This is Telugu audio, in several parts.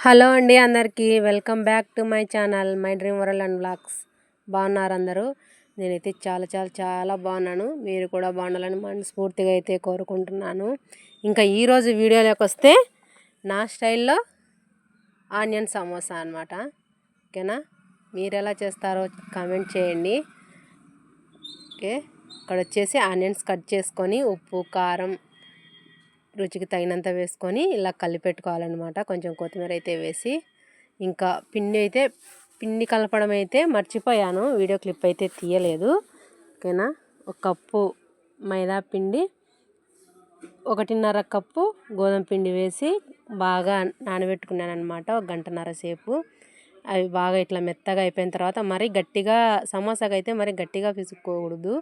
హలో అండి అందరికీ welcome back to my channel my dream world and blogs. బాగున్నారు అందరూ? నేనైతే చాలా చాలా చాలా బాగున్నాను. మీరు కూడా బాగుండాలని మనస్ఫూర్తిగా అయితే కోరుకుంటున్నాను. ఇంకా ఈరోజు వీడియోలోకి వస్తే నా స్టైల్లో ఆనియన్ సమోసా అనమాట. ఓకేనా, మీరు ఎలా చేస్తారో కామెంట్ చేయండి. ఓకే, ఇక్కడ వచ్చేసి ఆనియన్స్ కట్ చేసుకొని ఉప్పు కారం రుచికి తగినంత వేసుకొని ఇలా కలిపెట్టుకోవాలన్నమాట. కొంచెం కొత్తిమీర అయితే వేసి, ఇంకా పిండి కలపడం అయితే మర్చిపోయాను, వీడియో క్లిప్ అయితే తీయలేదు. ఓకేనా, ఒక కప్పు మైదా పిండి, 1.5 కప్పు గోధుమ పిండి వేసి బాగా నానబెట్టుకున్నాను అనమాట. 1 గంటన్నర సేపు. అవి బాగా ఇట్లా మెత్తగా అయిపోయిన తర్వాత, మరీ గట్టిగా సమోసాకి అయితే మరీ గట్టిగా పిసుక్కోకూడదు,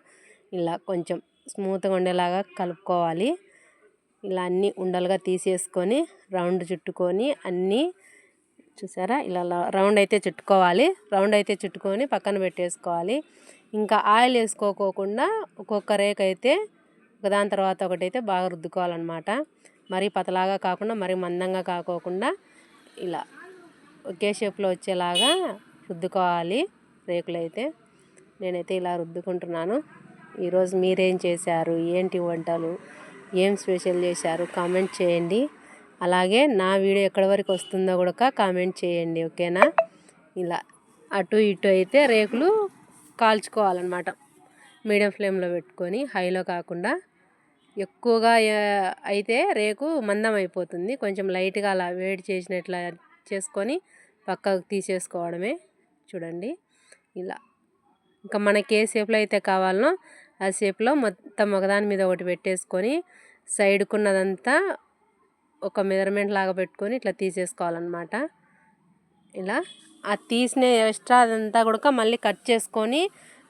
ఇలా కొంచెం స్మూత్గా ఉండేలాగా కలుపుకోవాలి. ఇలా అన్నీ ఉండలుగా తీసేసుకొని రౌండ్ చుట్టుకొని అన్నీ చూసారా, ఇలా రౌండ్ అయితే చుట్టుకోవాలి. రౌండ్ అయితే చుట్టుకొని పక్కన పెట్టేసుకోవాలి. ఇంకా ఆయిల్ వేసుకోకుండా ఒక్కొక్క రేకు అయితే ఒకదాని తర్వాత ఒకటైతే బాగా రుద్దుకోవాలన్నమాట. మరీ పతలాగా కాకుండా మరీ మందంగా కాకోకుండా ఇలా ఒకే షేప్లో వచ్చేలాగా రుద్దుకోవాలి రేకులు అయితే. నేనైతే ఇలా రుద్దుకుంటున్నాను. ఈరోజు మీరేం చేశారు, ఏంటి వంటలు, ఏం స్పెషల్ చేశారు కామెంట్ చేయండి. అలాగే నా వీడియో ఎక్కడి వరకు వస్తుందో కూడా కామెంట్ చేయండి. ఓకేనా, ఇలా అటు ఇటు అయితే రేకులు కాల్చుకోవాలన్నమాట. మీడియం ఫ్లేమ్లో పెట్టుకొని, హైలో కాకుండా. ఎక్కువగా అయితే రేకు మందం అయిపోతుంది. కొంచెం లైట్గా అలా వేడి చేసినట్లా చేసుకొని పక్కకు తీసేసుకోవడమే. చూడండి ఇలా. ఇంకా మనకి ఏ షేప్లో అయితే కావాలనో ఆ షేప్లో మొత్తం ఒకదాని మీద ఒకటి పెట్టేసుకొని సైడ్కున్నదంతా ఒక మెజర్మెంట్ లాగా పెట్టుకొని ఇట్లా తీసేసుకోవాలన్నమాట. ఇలా ఆ తీసిన ఎక్స్ట్రా అదంతా కూడా మళ్ళీ కట్ చేసుకొని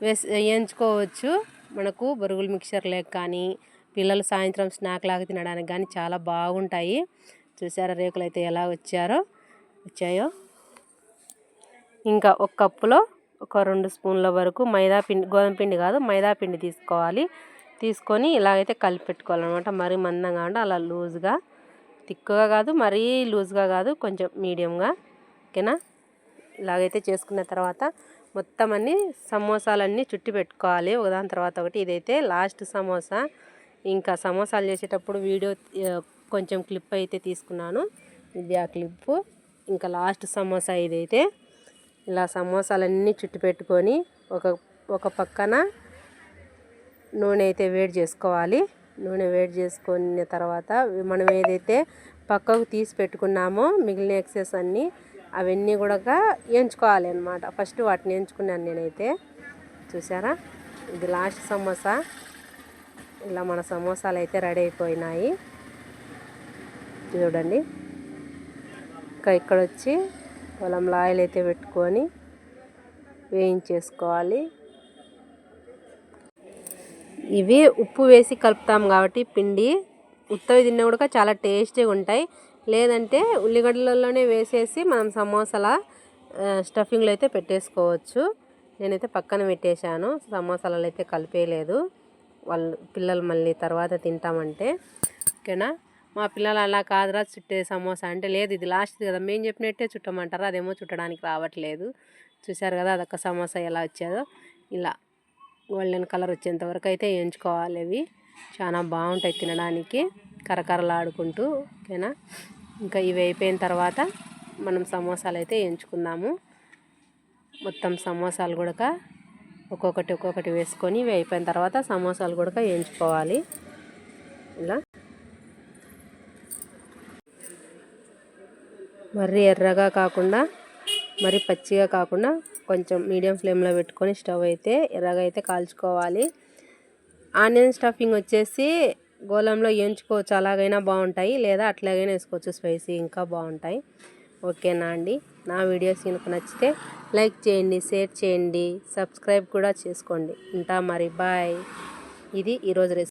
వేయించుకోవచ్చు. మనకు బొరుగుల మిక్చర్ లేక కానీ, పిల్లలు సాయంత్రం స్నాక్ లాగా తినడానికి కానీ చాలా బాగుంటాయి. చూసారా రేకులు అయితే ఎలా వచ్చాయో. ఇంకా ఒక కప్పులో ఒక 2 స్పూన్ల వరకు మైదా పిండి, గోధుమ పిండి కాదు మైదా పిండి తీసుకోవాలి. తీసుకొని ఇలాగైతే కలిపి పెట్టుకోవాలన్నమాట. మరీ మందంగా అంటే అలా లూజ్గా, తిక్కుగా కాదు మరీ లూజ్గా కాదు, కొంచెం మీడియంగా. ఓకేనా, ఇలాగైతే చేసుకున్న తర్వాత మొత్తం అన్ని సమోసాలన్నీ చుట్టి పెట్టుకోవాలి ఒకదాని తర్వాత ఒకటి. ఇదైతే లాస్ట్ సమోసా. ఇంకా సమోసాలు చేసేటప్పుడు వీడియో కొంచెం క్లిప్ అయితే తీసుకున్నాను, ఇది ఆ క్లిప్పు. ఇంకా లాస్ట్ సమోసా ఇదైతే. ఇలా సమోసాలన్నీ చుట్టి పెట్టుకొని ఒక పక్కన నూనె అయితే వేడి చేసుకోవాలి. నూనె వేడి చేసుకున్న తర్వాత మనం ఏదైతే పక్కకు తీసి పెట్టుకున్నామో మిగిలిన ఎక్సెస్ అన్నీ అవన్నీ కూడా వేయించుకోవాలి అన్నమాట. ఫస్ట్ వాటిని వేయించుకున్నాను నేనైతే. చూసారా, ఇది లాస్ట్ సమోసా. ఇలా మన సమోసాలు అయితే రెడీ అయిపోయినాయి చూడండి. ఇంకా ఇక్కడ వచ్చి పొలంలో ఆయిల్ అయితే పెట్టుకొని వేయించేసుకోవాలి. ఇవి ఉప్పు వేసి కలుపుతాం కాబట్టి పిండి ఉత్తవి తిన్నా కూడా చాలా టేస్టీగా ఉంటాయి. లేదంటే ఉల్లిగడ్డలలోనే వేసేసి మనం సమోసాల స్టఫింగ్లో అయితే పెట్టేసుకోవచ్చు. నేనైతే పక్కన పెట్టేశాను, సమోసాలలో అయితే కలిపేయలేదు. పిల్లలు మళ్ళీ తర్వాత తింటామంటే. ఓకేనా, మా పిల్లలు అలా కాదురా చుట్టే సమోసా అంటే, లేదు ఇది లాస్ట్ కదా మేము చెప్పినట్టే చుట్టమంటారు, అదేమో చుట్టడానికి రావట్లేదు. చూసారు కదా అదొక సమోసా ఎలా వచ్చేదో. ఇలా గోల్డెన్ కలర్ వచ్చేంత వరకు అయితే వేయించుకోవాలి. అవి చాలా బాగుంటాయి తినడానికి, కరకరలాడుకుంటూ. ఓకేనా, ఇంకా ఇవి అయిపోయిన తర్వాత మనం సమోసాలు అయితే వేయించుకుందాము. మొత్తం సమోసాలు కూడా ఒక్కొక్కటి వేసుకొని ఇవి అయిపోయిన తర్వాత సమోసాలు కూడా వేయించుకోవాలి. ఇలా మరీ ఎర్రగా కాకుండా మరి పచ్చిగా కాకుండా కొంచెం మీడియం ఫ్లేమ్లో పెట్టుకొని స్టవ్ అయితే ఎర్రగా అయితే కాల్చుకోవాలి. ఆనియన్ స్టఫింగ్ వచ్చేసి గోళంలో వేయించుకోవచ్చు, అలాగైనా బాగుంటాయి. లేదా అట్లాగైనా వేసుకోవచ్చు, స్పైసీ ఇంకా బాగుంటాయి. ఓకేనా అండి, నా వీడియోస్ కనుక నచ్చితే లైక్ చేయండి, షేర్ చేయండి, సబ్స్క్రైబ్ కూడా చేసుకోండి. ఉంటా మరి, బాయ్. ఇది ఈరోజు రెసిపీ.